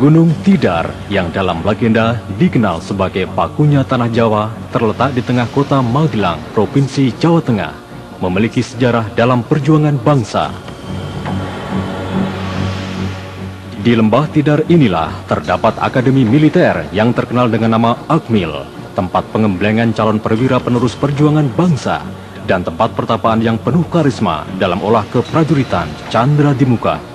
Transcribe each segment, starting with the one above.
Gunung Tidar yang dalam legenda dikenal sebagai pakunya tanah Jawa terletak di tengah kota Magelang, Provinsi Jawa Tengah, memiliki sejarah dalam perjuangan bangsa. Di lembah Tidar inilah terdapat akademi militer yang terkenal dengan nama Akmil, tempat pengemblengan calon perwira penerus perjuangan bangsa, dan tempat pertapaan yang penuh karisma dalam olah keprajuritan Candra di Muka.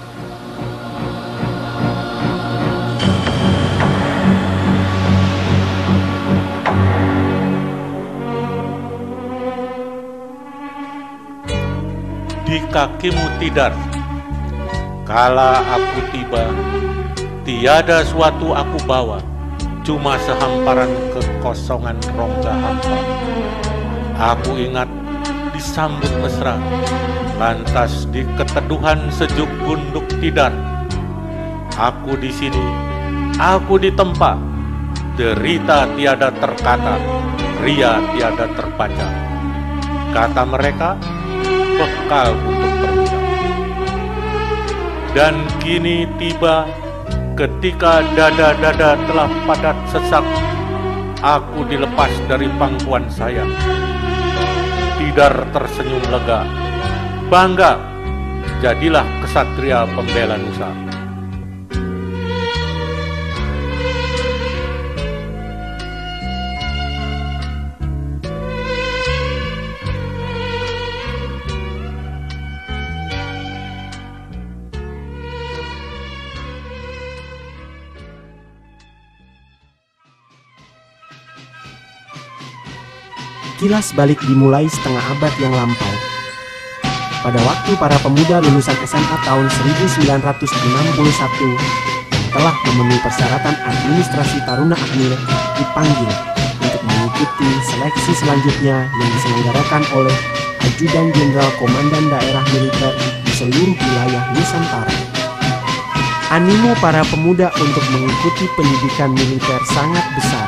Di kakimu Tidar, kala aku tiba, tiada suatu aku bawa, cuma sehamparan kekosongan rongga hampa. Aku ingat disambut mesra, lantas di keteduhan sejuk gunduk Tidar. Aku di sini, aku ditempa, derita tiada terkata, ria tiada terbaca. Kata mereka, bekal untuk perwira. Dan kini tiba ketika dada-dada telah padat sesak, aku dilepas dari pangkuan saya. Tidar tersenyum lega, bangga, jadilah kesatria pembela nusa. Kilas balik dimulai setengah abad yang lampau. Pada waktu para pemuda lulusan SMA tahun 1961 telah memenuhi persyaratan administrasi Taruna Akmil dipanggil untuk mengikuti seleksi selanjutnya yang diselenggarakan oleh Ajudan Jenderal Komandan Daerah Militer di seluruh wilayah Nusantara. Animo para pemuda untuk mengikuti pendidikan militer sangat besar,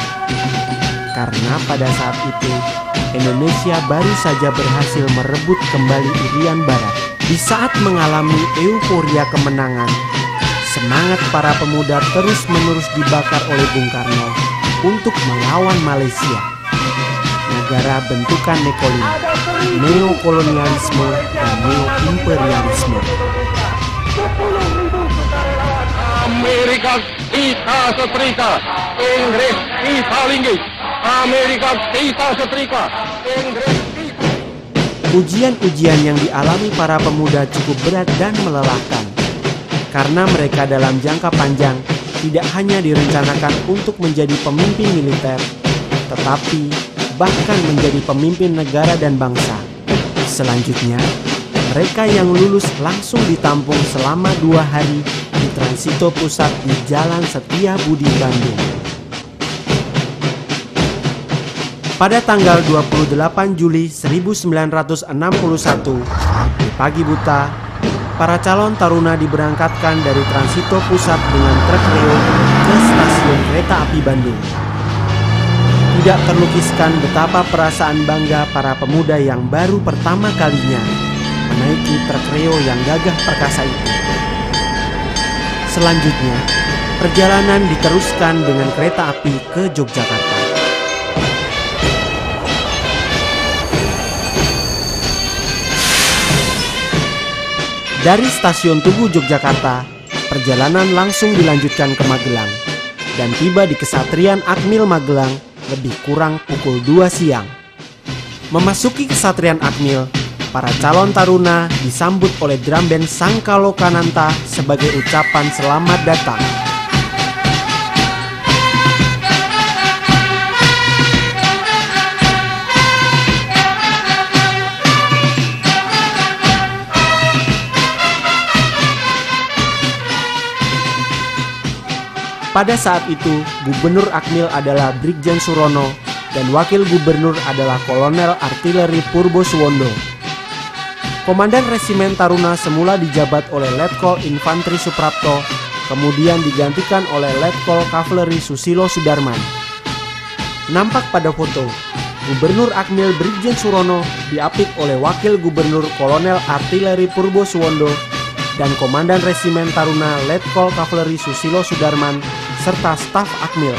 karena pada saat itu Indonesia baru saja berhasil merebut kembali Irian Barat. Di saat mengalami euforia kemenangan, semangat para pemuda terus-menerus dibakar oleh Bung Karno untuk melawan Malaysia, negara bentukan neokolonialisme dan neo-imperialisme. Amerika kita setrika, Inggris kita linggih. Amerika kita setrika, Inggris kita. Ujian-ujian yang dialami para pemuda cukup berat dan melelahkan, karena mereka dalam jangka panjang tidak hanya direncanakan untuk menjadi pemimpin militer, tetapi bahkan menjadi pemimpin negara dan bangsa. Selanjutnya, mereka yang lulus langsung ditampung selama 2 hari di Transito Pusat di Jalan Setiabudi, Bandung. Pada tanggal 28 Juli 1961, di pagi buta, para calon taruna diberangkatkan dari Transito Pusat dengan truk Reo ke stasiun kereta api Bandung. Tidak terlukiskan betapa perasaan bangga para pemuda yang baru pertama kalinya menaiki truk Reo yang gagah perkasa itu. Selanjutnya, perjalanan diteruskan dengan kereta api ke Yogyakarta. Dari stasiun Tugu Yogyakarta, perjalanan langsung dilanjutkan ke Magelang dan tiba di Kesatrian Akmil Magelang lebih kurang pukul 2 siang. Memasuki Kesatrian Akmil, para calon taruna disambut oleh drum band Sangkalokananta sebagai ucapan selamat datang. Pada saat itu, Gubernur Akmil adalah Brigjen Surono dan Wakil Gubernur adalah Kolonel Artileri Purbo Suwondo. Komandan Resimen Taruna semula dijabat oleh Letkol Infantri Suprapto, kemudian digantikan oleh Letkol Kavaleri Susilo Sudarman. Nampak pada foto, Gubernur Akmil Brigjen Surono diapit oleh Wakil Gubernur Kolonel Artileri Purbo Suwondo dan Komandan Resimen Taruna Letkol Kavaleri Susilo Sudarman, serta staf Akmil.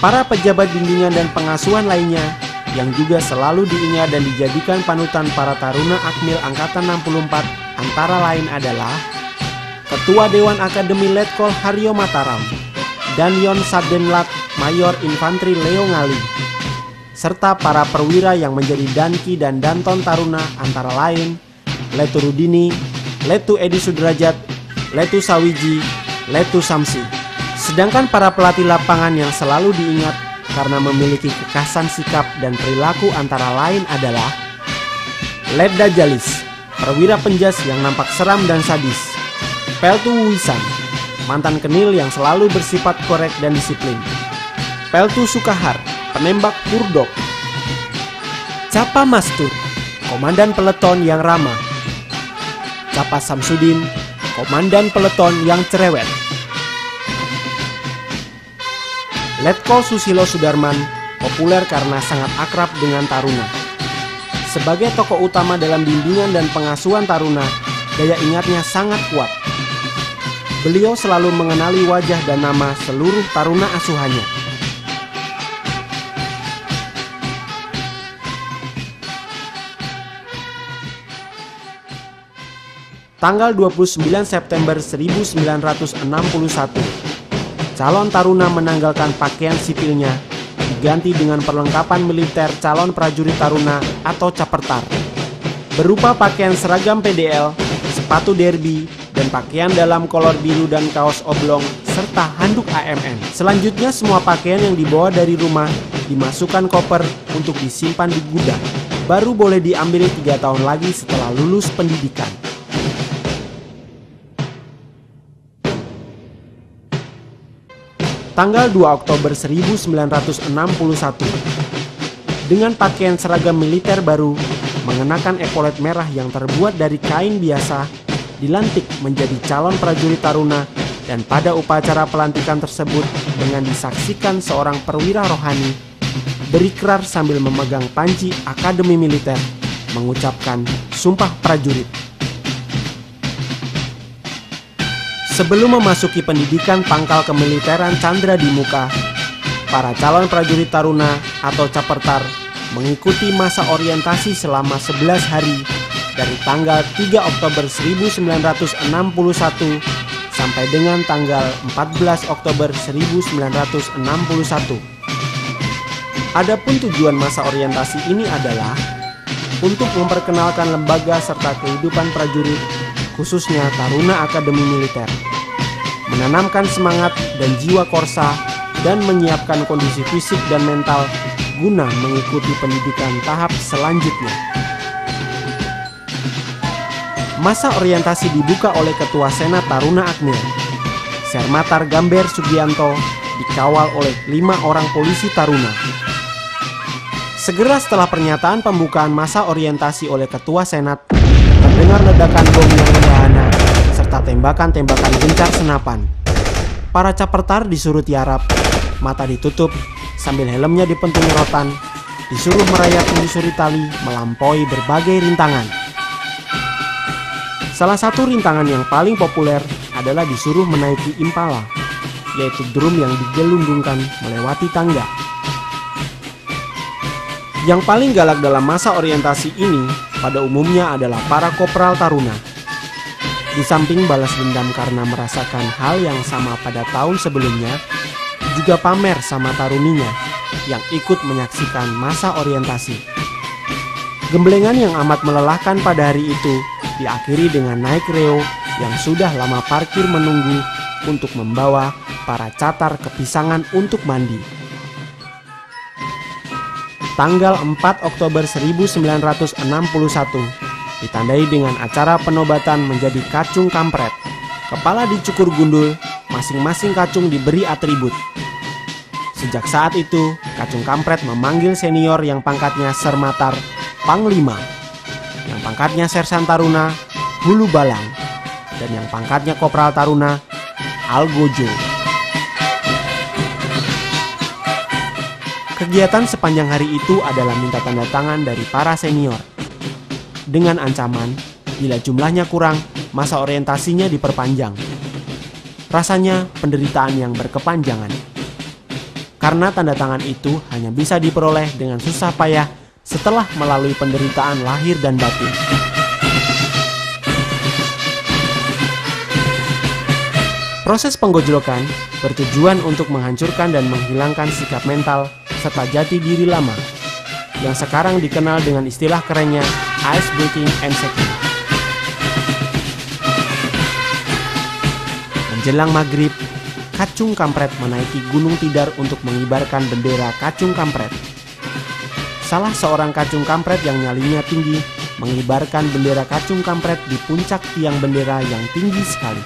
Para pejabat bimbingan dan pengasuhan lainnya yang juga selalu diingat dan dijadikan panutan para Taruna Akmil Angkatan 64 antara lain adalah Ketua Dewan Akademi Letkol Haryo Mataram, Danyon Sadenlat Mayor Infantri Leo Ngali, serta para perwira yang menjadi Danki dan Danton Taruna antara lain Letu Rudini, Letu Edi Sudrajat, Letu Sawiji, Letu Samsi. Sedangkan para pelatih lapangan yang selalu diingat karena memiliki kekhasan sikap dan perilaku antara lain adalah Letda Jalis, perwira penjas yang nampak seram dan sadis, Peltu Wisan, mantan kenil yang selalu bersifat korek dan disiplin, Peltu Sukahar, penembak Purdok, Capa Mastur, komandan peleton yang ramah, Capa Samsudin, komandan peleton yang cerewet. Letkol Susilo Sudarman populer karena sangat akrab dengan Taruna. Sebagai tokoh utama dalam bimbingan dan pengasuhan Taruna, daya ingatnya sangat kuat. Beliau selalu mengenali wajah dan nama seluruh Taruna asuhannya. Tanggal 29 September 1961, calon Taruna menanggalkan pakaian sipilnya, diganti dengan perlengkapan militer calon prajurit Taruna atau Capertar, berupa pakaian seragam PDL, sepatu derby, dan pakaian dalam kolor biru dan kaos oblong, serta handuk AMN. Selanjutnya semua pakaian yang dibawa dari rumah dimasukkan koper untuk disimpan di gudang, baru boleh diambil 3 tahun lagi setelah lulus pendidikan. Tanggal 2 Oktober 1961, dengan pakaian seragam militer baru, mengenakan epolet merah yang terbuat dari kain biasa, dilantik menjadi calon prajurit Taruna, dan pada upacara pelantikan tersebut dengan disaksikan seorang perwira rohani berikrar sambil memegang panji Akademi Militer, mengucapkan Sumpah Prajurit. Sebelum memasuki pendidikan pangkal kemiliteran Chandra di Muka, para calon prajurit Taruna atau Capertar mengikuti masa orientasi selama 11 hari dari tanggal 3 Oktober 1961 sampai dengan tanggal 14 Oktober 1961. Adapun tujuan masa orientasi ini adalah untuk memperkenalkan lembaga serta kehidupan prajurit, khususnya Taruna Akademi Militer, menanamkan semangat dan jiwa korsa, dan menyiapkan kondisi fisik dan mental guna mengikuti pendidikan tahap selanjutnya. Masa orientasi dibuka oleh Ketua Senat Taruna Akmil, Sermatar Gamber Sugianto, dikawal oleh 5 orang polisi Taruna. Segera setelah pernyataan pembukaan masa orientasi oleh Ketua Senat, terdengar ledakan bom yang berbahaya serta tembakan-tembakan gencar senapan. Para Capertar disuruh tiarap, mata ditutup, sambil helmnya dipentungi rotan, disuruh merayap menyusuri tali melampaui berbagai rintangan. Salah satu rintangan yang paling populer adalah disuruh menaiki impala, yaitu drum yang digelundungkan melewati tangga. Yang paling galak dalam masa orientasi ini pada umumnya adalah para kopral Taruna. Di samping balas dendam karena merasakan hal yang sama pada tahun sebelumnya, juga pamer sama taruninya yang ikut menyaksikan masa orientasi. Gemblengan yang amat melelahkan pada hari itu diakhiri dengan naik reo yang sudah lama parkir menunggu untuk membawa para catar ke Pisangan untuk mandi. Tanggal 4 Oktober 1961 ditandai dengan acara penobatan menjadi kacung kampret. Kepala dicukur gundul, masing-masing kacung diberi atribut. Sejak saat itu, kacung kampret memanggil senior yang pangkatnya Sermatar Panglima, yang pangkatnya Sersan Taruna Hulu Balang, dan yang pangkatnya Kopral Taruna Algojo. Kegiatan sepanjang hari itu adalah minta tanda tangan dari para senior, dengan ancaman bila jumlahnya kurang masa orientasinya diperpanjang. Rasanya penderitaan yang berkepanjangan. Karena tanda tangan itu hanya bisa diperoleh dengan susah payah setelah melalui penderitaan lahir dan batin. Proses penggojlokan bertujuan untuk menghancurkan dan menghilangkan sikap mental serta jati diri lama yang sekarang dikenal dengan istilah kerennya ice breaking and shaking. Menjelang maghrib, Kacung Kampret menaiki Gunung Tidar untuk mengibarkan bendera Kacung Kampret. Salah seorang Kacung Kampret yang nyalinya tinggi mengibarkan bendera Kacung Kampret di puncak tiang bendera yang tinggi sekali.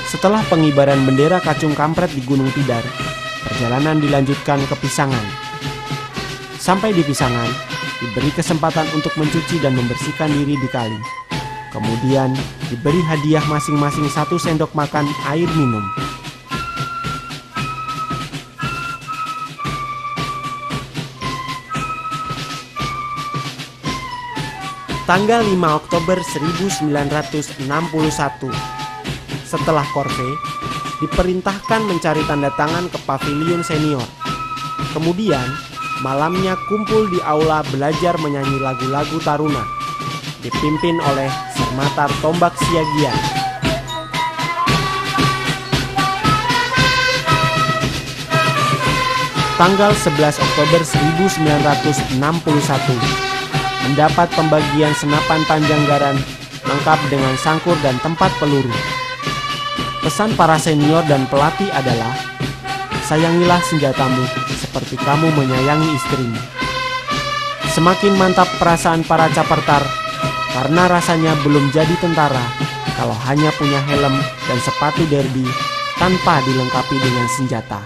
Setelah pengibaran bendera Kacung Kampret di Gunung Tidar, perjalanan dilanjutkan ke Pisangan. Sampai di Pisangan, diberi kesempatan untuk mencuci dan membersihkan diri di kali. Kemudian diberi hadiah masing-masing 1 sendok makan air minum. Tanggal 5 Oktober 1961, setelah korve, diperintahkan mencari tanda tangan ke pavilion senior. Kemudian, malamnya kumpul di aula belajar menyanyi lagu-lagu Taruna, dipimpin oleh Sermatar Tombak Siagian. Tanggal 11 Oktober 1961, mendapat pembagian senapan panjang garan lengkap dengan sangkur dan tempat peluru. Pesan para senior dan pelatih adalah, sayangilah senjatamu seperti kamu menyayangi istrimu. Semakin mantap perasaan para capertar karena rasanya belum jadi tentara kalau hanya punya helm dan sepatu derby tanpa dilengkapi dengan senjata.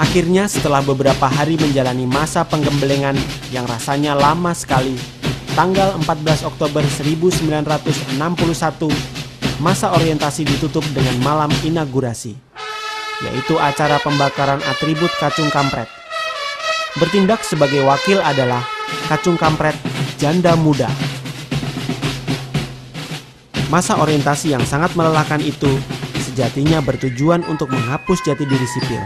Akhirnya setelah beberapa hari menjalani masa penggemblengan yang rasanya lama sekali, tanggal 14 Oktober 1961, masa orientasi ditutup dengan malam inaugurasi, yaitu acara pembakaran atribut Kacung Kampret. Bertindak sebagai wakil adalah Kacung Kampret Janda Muda. Masa orientasi yang sangat melelahkan itu sejatinya bertujuan untuk menghapus jati diri sipil.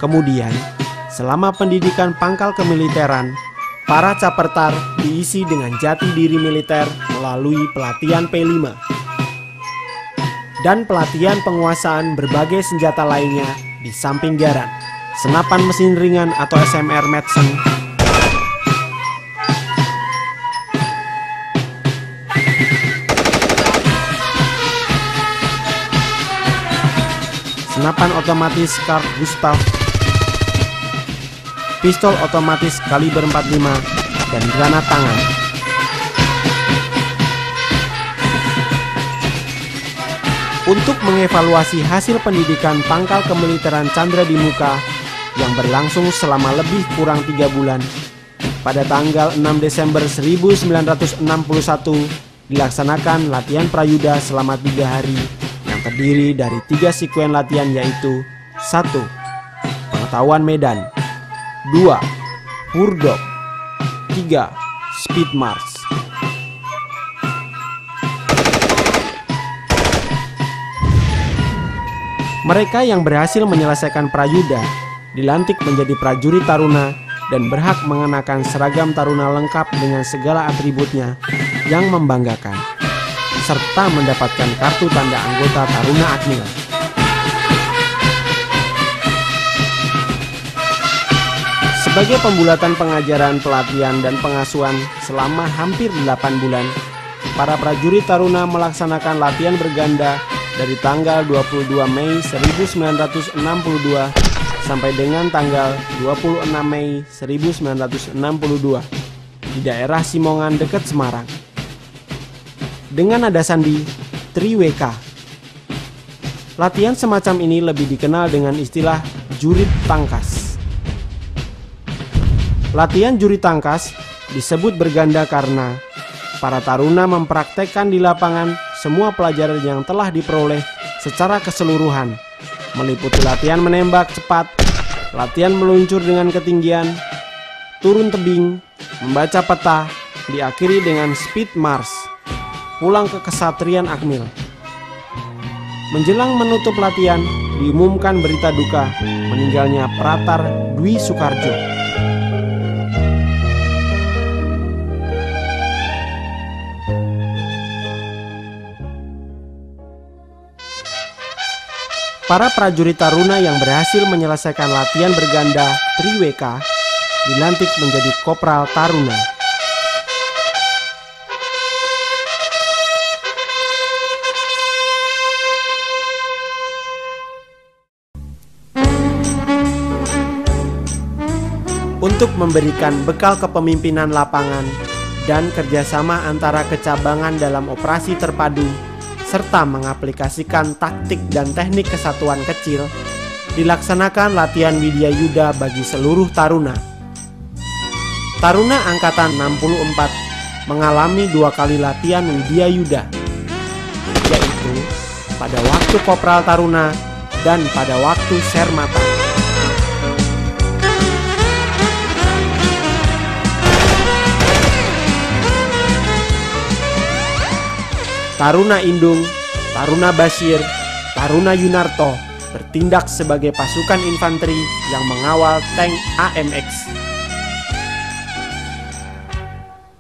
Kemudian, selama pendidikan pangkal kemiliteran, para capertar diisi dengan jati diri militer melalui pelatihan P5 dan pelatihan penguasaan berbagai senjata lainnya di samping garan, senapan mesin ringan atau SMR Madsen, senapan otomatis Carl Gustav, pistol otomatis kaliber 45, dan granat tangan. Untuk mengevaluasi hasil pendidikan pangkal kemiliteran Chandra di Muka yang berlangsung selama lebih kurang 3 bulan, pada tanggal 6 Desember 1961 dilaksanakan latihan prayuda selama 3 hari yang terdiri dari 3 sekuen latihan, yaitu 1. Pengetahuan medan, 2. Hurdok, 3. Speed March. Mereka yang berhasil menyelesaikan prayuda dilantik menjadi prajurit taruna dan berhak mengenakan seragam taruna lengkap dengan segala atributnya yang membanggakan, serta mendapatkan kartu tanda anggota Taruna Akmil. Sebagai pembulatan pengajaran, pelatihan, dan pengasuhan selama hampir 8 bulan, para prajurit taruna melaksanakan latihan berganda dari tanggal 22 Mei 1962 sampai dengan tanggal 26 Mei 1962 di daerah Simongan dekat Semarang. Dengan nada sandi Triweka. Latihan semacam ini lebih dikenal dengan istilah jurit tangkas. Latihan jurit tangkas disebut berganda karena para taruna mempraktekkan di lapangan semua pelajaran yang telah diperoleh secara keseluruhan, meliputi latihan menembak cepat, latihan meluncur dengan ketinggian, turun tebing, membaca peta, diakhiri dengan speed march, pulang ke Kesatrian Akmil. Menjelang menutup latihan, diumumkan berita duka meninggalnya Pratar Dwi Soekarjo. Para prajurit Taruna yang berhasil menyelesaikan latihan berganda Triweka dilantik menjadi Kopral Taruna. Untuk memberikan bekal kepemimpinan lapangan dan kerjasama antara kecabangan dalam operasi terpadu, serta mengaplikasikan taktik dan teknik kesatuan kecil, dilaksanakan latihan Widya Yuda bagi seluruh Taruna. Taruna Angkatan 64 mengalami 2 kali latihan Widya Yuda, yaitu pada waktu Kopral Taruna dan pada waktu Sermata. Taruna Indung, Taruna Basir, Taruna Yunarto bertindak sebagai pasukan infanteri yang mengawal tank AMX.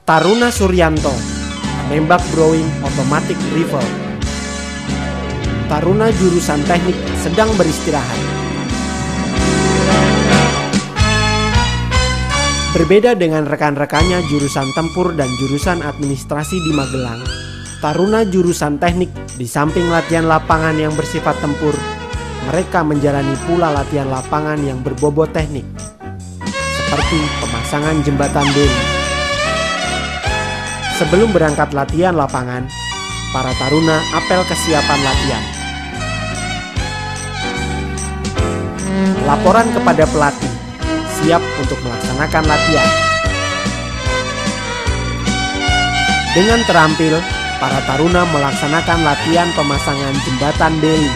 Taruna Suryanto menembak Browning Automatic Rifle. Taruna jurusan teknik sedang beristirahat. Berbeda dengan rekan-rekannya jurusan tempur dan jurusan administrasi di Magelang, Taruna jurusan teknik di samping latihan lapangan yang bersifat tempur, mereka menjalani pula latihan lapangan yang berbobot teknik, seperti pemasangan jembatan beli. Sebelum berangkat latihan lapangan, para Taruna apel kesiapan latihan. Laporan kepada pelatih, siap untuk melaksanakan latihan. Dengan terampil, para Taruna melaksanakan latihan pemasangan jembatan beli.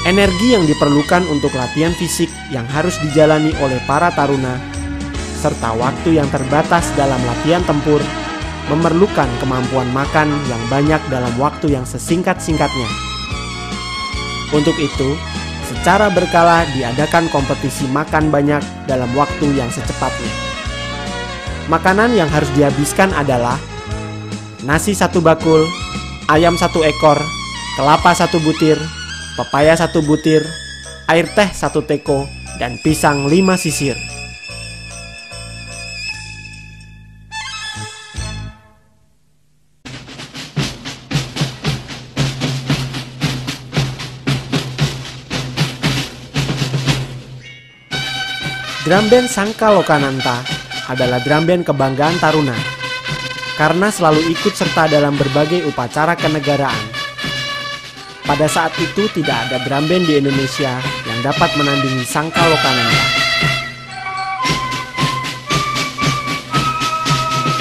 Energi yang diperlukan untuk latihan fisik yang harus dijalani oleh para Taruna, serta waktu yang terbatas dalam latihan tempur, memerlukan kemampuan makan yang banyak dalam waktu yang sesingkat-singkatnya. Untuk itu, secara berkala diadakan kompetisi makan banyak dalam waktu yang secepatnya. Makanan yang harus dihabiskan adalah nasi 1 bakul, ayam 1 ekor, kelapa 1 butir, pepaya 1 butir, air teh 1 teko, dan pisang 5 sisir. Drum band Sangka Lokananta adalah drum band kebanggaan Taruna karena selalu ikut serta dalam berbagai upacara kenegaraan. Pada saat itu tidak ada drum band di Indonesia yang dapat menandingi Sangka Lokananta.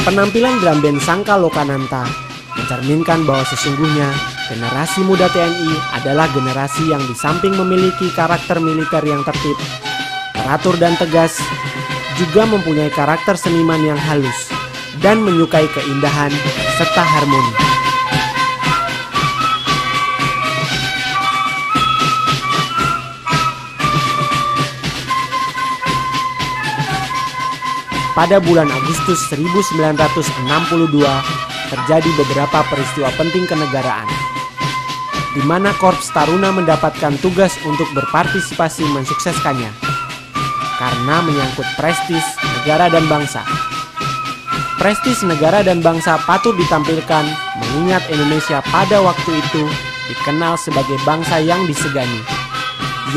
Penampilan drum band Sangka Lokananta mencerminkan bahwa sesungguhnya generasi muda TNI adalah generasi yang di samping memiliki karakter militer yang tertib, teratur dan tegas, juga mempunyai karakter seniman yang halus dan menyukai keindahan serta harmoni. Pada bulan Agustus 1962 terjadi beberapa peristiwa penting kenegaraan, di mana Korps Taruna mendapatkan tugas untuk berpartisipasi mensukseskannya, karena menyangkut prestis negara dan bangsa. Prestis negara dan bangsa patut ditampilkan mengingat Indonesia pada waktu itu dikenal sebagai bangsa yang disegani,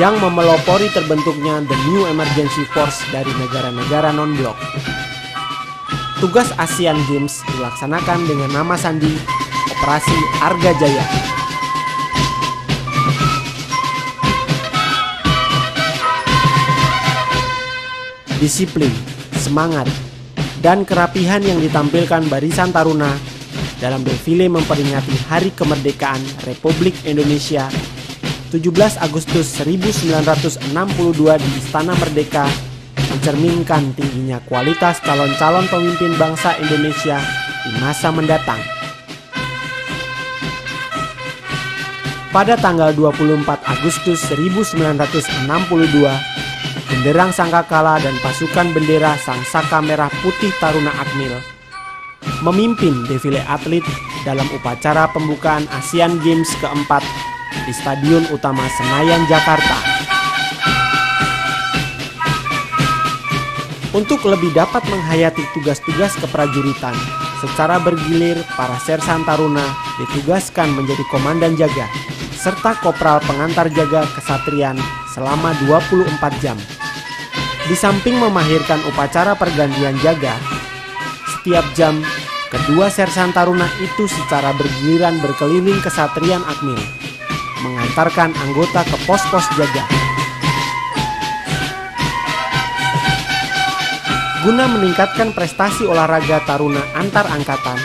yang memelopori terbentuknya The New Emergency Force dari negara-negara non-blok. Tugas Asian Games dilaksanakan dengan nama sandi Operasi Arga Jaya. Disiplin, semangat, dan kerapihan yang ditampilkan barisan Taruna dalam defile memperingati Hari Kemerdekaan Republik Indonesia 17 Agustus 1962 di Istana Merdeka mencerminkan tingginya kualitas calon-calon pemimpin bangsa Indonesia di masa mendatang. Pada tanggal 24 Agustus 1962, genderang Sangkakala dan pasukan bendera Sang Saka Merah Putih Taruna Akmil memimpin defile atlet dalam upacara pembukaan Asian Games keempat di Stadion Utama Senayan, Jakarta. Untuk lebih dapat menghayati tugas-tugas keprajuritan, secara bergilir para sersan taruna ditugaskan menjadi komandan jaga serta kopral pengantar jaga kesatrian selama 24 jam. Di samping memahirkan upacara pergantian jaga, setiap jam kedua sersan taruna itu secara bergiliran berkeliling kesatrian Akmil, mengantarkan anggota ke pos-pos jaga. Guna meningkatkan prestasi olahraga taruna antar angkatan,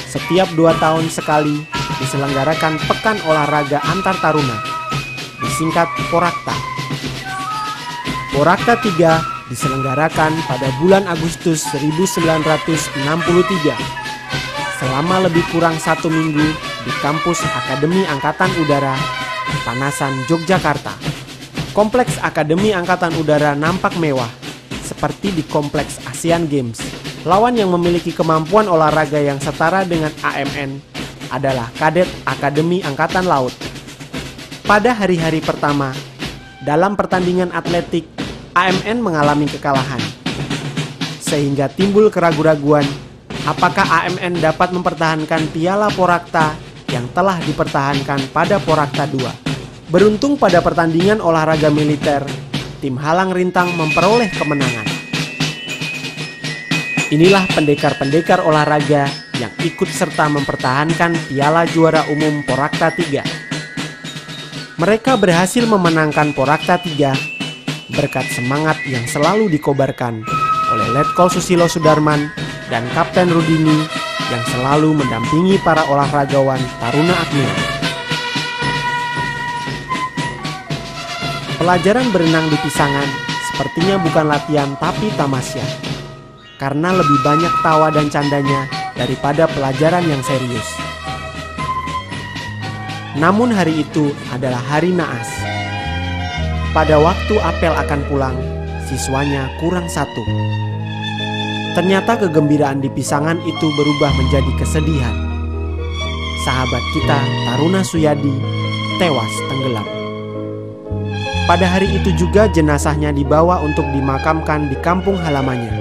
setiap 2 tahun sekali diselenggarakan Pekan Olahraga Antar Taruna, disingkat Porakta. Porakta 3 diselenggarakan pada bulan Agustus 1963 selama lebih kurang 1 minggu di kampus Akademi Angkatan Udara Panasan, Yogyakarta. Kompleks Akademi Angkatan Udara nampak mewah seperti di kompleks Asian Games. Lawan yang memiliki kemampuan olahraga yang setara dengan AMN adalah kadet Akademi Angkatan Laut. Pada hari-hari pertama, dalam pertandingan atletik, AMN mengalami kekalahan, sehingga timbul keraguan-raguan apakah AMN dapat mempertahankan piala Porakta yang telah dipertahankan pada Porakta 2. Beruntung pada pertandingan olahraga militer, tim Halang Rintang memperoleh kemenangan. Inilah pendekar-pendekar olahraga yang ikut serta mempertahankan Piala Juara Umum Porakta 3. Mereka berhasil memenangkan Porakta 3 berkat semangat yang selalu dikobarkan oleh Letkol Susilo Sudarman dan Kapten Rudini yang selalu mendampingi para olahragawan Taruna Akmil. Pelajaran berenang di Pisangan sepertinya bukan latihan tapi tamasya, karena lebih banyak tawa dan candanya daripada pelajaran yang serius. Namun hari itu adalah hari naas. Pada waktu apel akan pulang, siswanya kurang 1. Ternyata kegembiraan di Pisangan itu berubah menjadi kesedihan. Sahabat kita, Taruna Suyadi, tewas tenggelam. Pada hari itu juga jenazahnya dibawa untuk dimakamkan di kampung halamannya.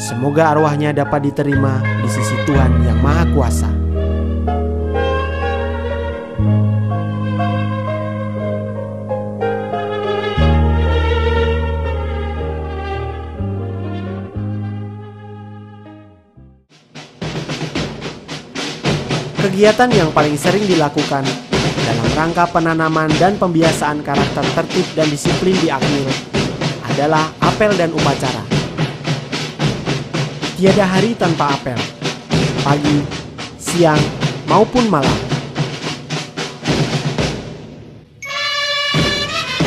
Semoga arwahnya dapat diterima di sisi Tuhan Yang Maha Kuasa. Kegiatan yang paling sering dilakukan dalam rangka penanaman dan pembiasaan karakter tertib dan disiplin di Akmil adalah apel dan upacara. Tiada hari tanpa apel, pagi, siang, maupun malam.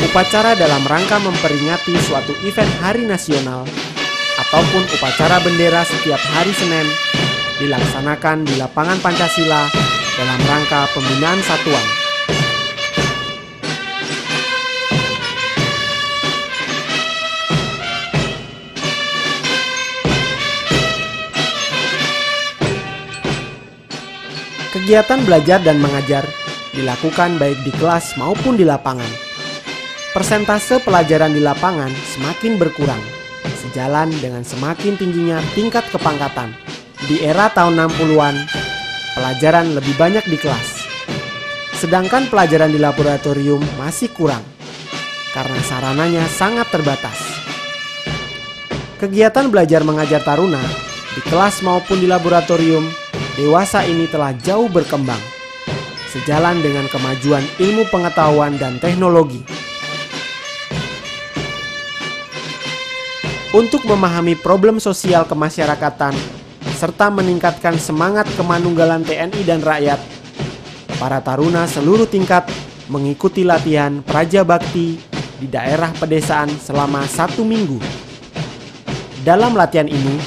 Upacara dalam rangka memperingati suatu event hari nasional ataupun upacara bendera setiap hari Senin dilaksanakan di lapangan Pancasila dalam rangka pembinaan satuan. Kegiatan belajar dan mengajar dilakukan baik di kelas maupun di lapangan. Persentase pelajaran di lapangan semakin berkurang, sejalan dengan semakin tingginya tingkat kepangkatan. Di era tahun 60-an, pelajaran lebih banyak di kelas. Sedangkan pelajaran di laboratorium masih kurang, karena sarananya sangat terbatas. Kegiatan belajar mengajar taruna, di kelas maupun di laboratorium, dewasa ini telah jauh berkembang, sejalan dengan kemajuan ilmu pengetahuan dan teknologi. Untuk memahami problem sosial kemasyarakatan, serta meningkatkan semangat kemanunggalan TNI dan rakyat, para taruna seluruh tingkat mengikuti latihan Praja Bakti di daerah pedesaan selama 1 minggu. Dalam latihan ini,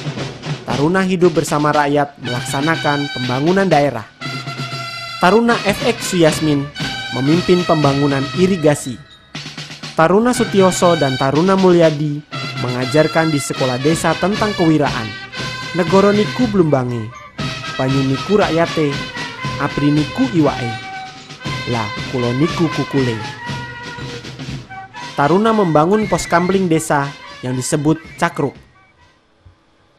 taruna hidup bersama rakyat melaksanakan pembangunan daerah. Taruna FX Suyasmin memimpin pembangunan irigasi. Taruna Sutioso dan Taruna Mulyadi mengajarkan di sekolah desa tentang kewiraan. Negoro niku blumbange, banyu niku rakyate, apri niku iwae, lah kulo niku kukule. Taruna membangun pos kamling desa yang disebut cakruk.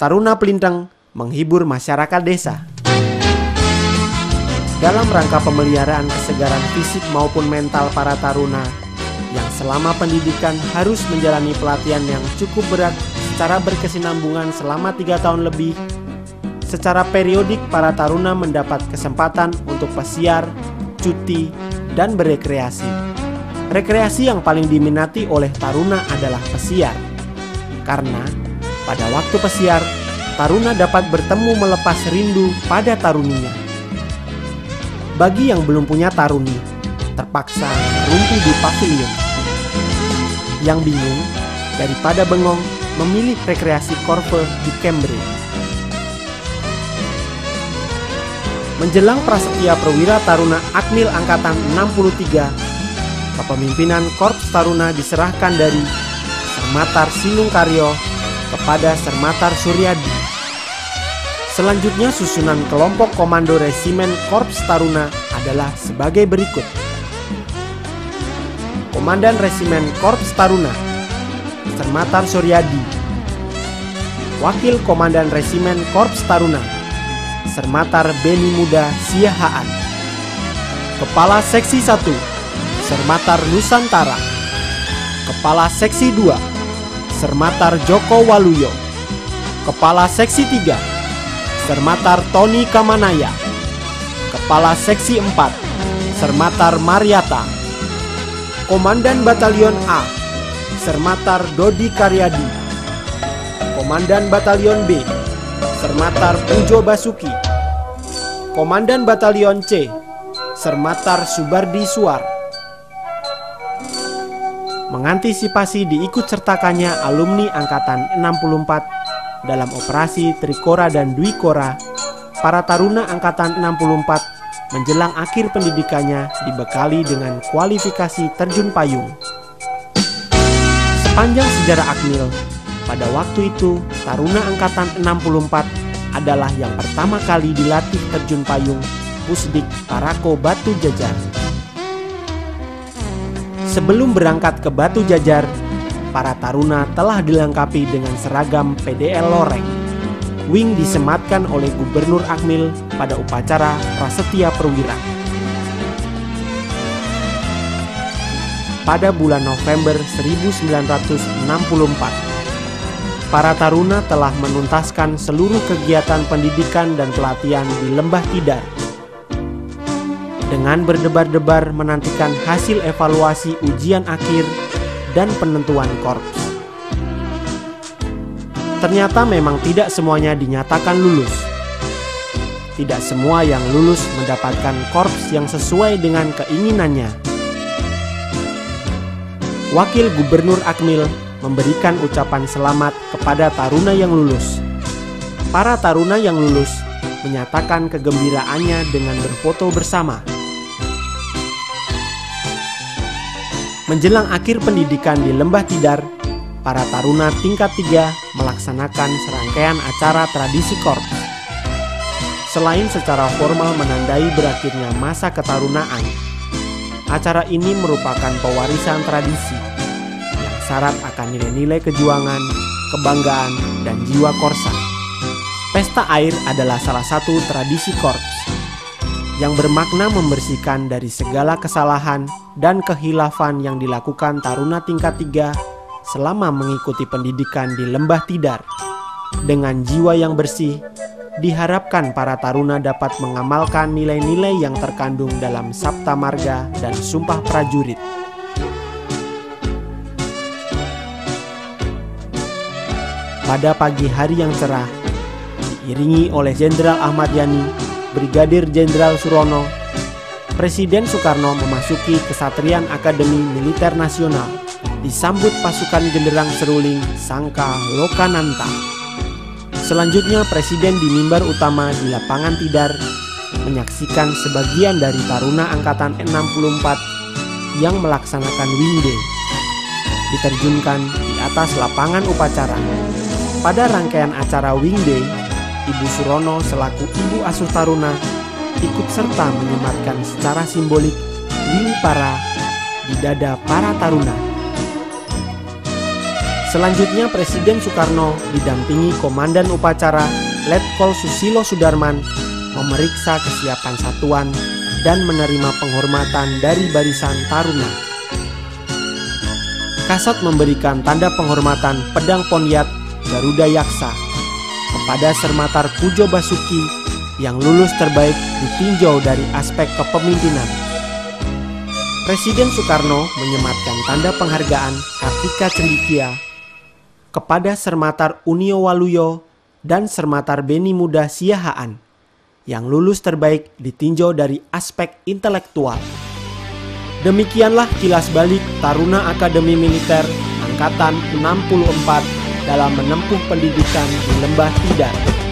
Taruna Pelintang menghibur masyarakat desa. Dalam rangka pemeliharaan kesegaran fisik maupun mental para taruna yang selama pendidikan harus menjalani pelatihan yang cukup berat secara berkesinambungan selama 3 tahun lebih, secara periodik para taruna mendapat kesempatan untuk pesiar, cuti, dan berekreasi. Rekreasi yang paling diminati oleh taruna adalah pesiar, karena pada waktu pesiar, taruna dapat bertemu melepas rindu pada taruninya. Bagi yang belum punya taruni, terpaksa berumpi di pavilion. Yang bingung, daripada bengong, memilih rekreasi korve di Cambridge. Menjelang Prasetya Perwira Taruna Akmil Angkatan 63, kepemimpinan Korps Taruna diserahkan dari Sermatar Sinung Karyo kepada Sermatar Suryadi. Selanjutnya susunan kelompok komando resimen Korps Taruna adalah sebagai berikut. Komandan Resimen Korps Taruna, Sermatar Suryadi. Wakil Komandan Resimen Korps Taruna, Sermatar Beni Muda Siahaan. Kepala Seksi 1, Sermatar Nusantara. Kepala Seksi 2, Sermatar Joko Waluyo. Kepala Seksi 3, Sermatar Tony Kamanaya. Kepala Seksi 4, Sermatar Mariata. Komandan Batalion A, Sermatar Dodi Karyadi. Komandan Batalion B, Sermatar Pujo Basuki. Komandan Batalion C, Sermatar Subardi Suar. Mengantisipasi diikutsertakannya alumni Angkatan 64 dalam operasi Trikora dan Dwikora, para taruna Angkatan 64 menjelang akhir pendidikannya dibekali dengan kualifikasi terjun payung. Sepanjang sejarah Akmil, pada waktu itu taruna Angkatan 64 adalah yang pertama kali dilatih terjun payung Pusdik Parako Batu Jajar. Sebelum berangkat ke Batu Jajar, para taruna telah dilengkapi dengan seragam PDL Loreng. Wing disematkan oleh Gubernur Akmil pada upacara Prasetya Perwira. Pada bulan November 1964, para taruna telah menuntaskan seluruh kegiatan pendidikan dan pelatihan di Lembah Tidar. Dengan berdebar-debar menantikan hasil evaluasi ujian akhir dan penentuan korps. Ternyata memang tidak semuanya dinyatakan lulus. Tidak semua yang lulus mendapatkan korps yang sesuai dengan keinginannya. Wakil Gubernur Akmil memberikan ucapan selamat kepada taruna yang lulus. Para taruna yang lulus menyatakan kegembiraannya dengan berfoto bersama. Menjelang akhir pendidikan di Lembah Tidar, para taruna tingkat 3 melaksanakan serangkaian acara tradisi korps. Selain secara formal menandai berakhirnya masa ketarunaan, acara ini merupakan pewarisan tradisi yang syarat akan nilai-nilai kejuangan, kebanggaan, dan jiwa korsa. Pesta air adalah salah satu tradisi korps yang bermakna membersihkan dari segala kesalahan dan kehilafan yang dilakukan taruna tingkat 3 selama mengikuti pendidikan di Lembah Tidar. Dengan jiwa yang bersih, diharapkan para taruna dapat mengamalkan nilai-nilai yang terkandung dalam Sabta Marga dan Sumpah Prajurit. Pada pagi hari yang cerah, diiringi oleh Jenderal Ahmad Yani, Brigadir Jenderal Surono, Presiden Soekarno memasuki Kesatrian Akademi Militer Nasional, disambut pasukan genderang seruling Sangka Lokananta. Selanjutnya Presiden di mimbar utama di lapangan Tidar menyaksikan sebagian dari taruna Angkatan 64 yang melaksanakan Wingday diterjunkan di atas lapangan upacara. Pada rangkaian acara Wingday, Ibu Surono selaku ibu asuh taruna ikut serta menyematkan secara simbolik wing para di dada para taruna. Selanjutnya Presiden Soekarno didampingi Komandan Upacara Letkol Susilo Sudarman memeriksa kesiapan satuan dan menerima penghormatan dari barisan taruna. Kasat memberikan tanda penghormatan Pedang Ponyat Garuda Yaksa kepada Sermatar Pujo Basuki yang lulus terbaik ditinjau dari aspek kepemimpinan. Presiden Soekarno menyematkan tanda penghargaan Kartika Cendikia kepada Sermatar Unio Waluyo dan Sermatar Beni Muda Siahaan yang lulus terbaik ditinjau dari aspek intelektual. Demikianlah kilas balik Taruna Akademi Militer Angkatan 64 dalam menempuh pendidikan di Lembah Tidar.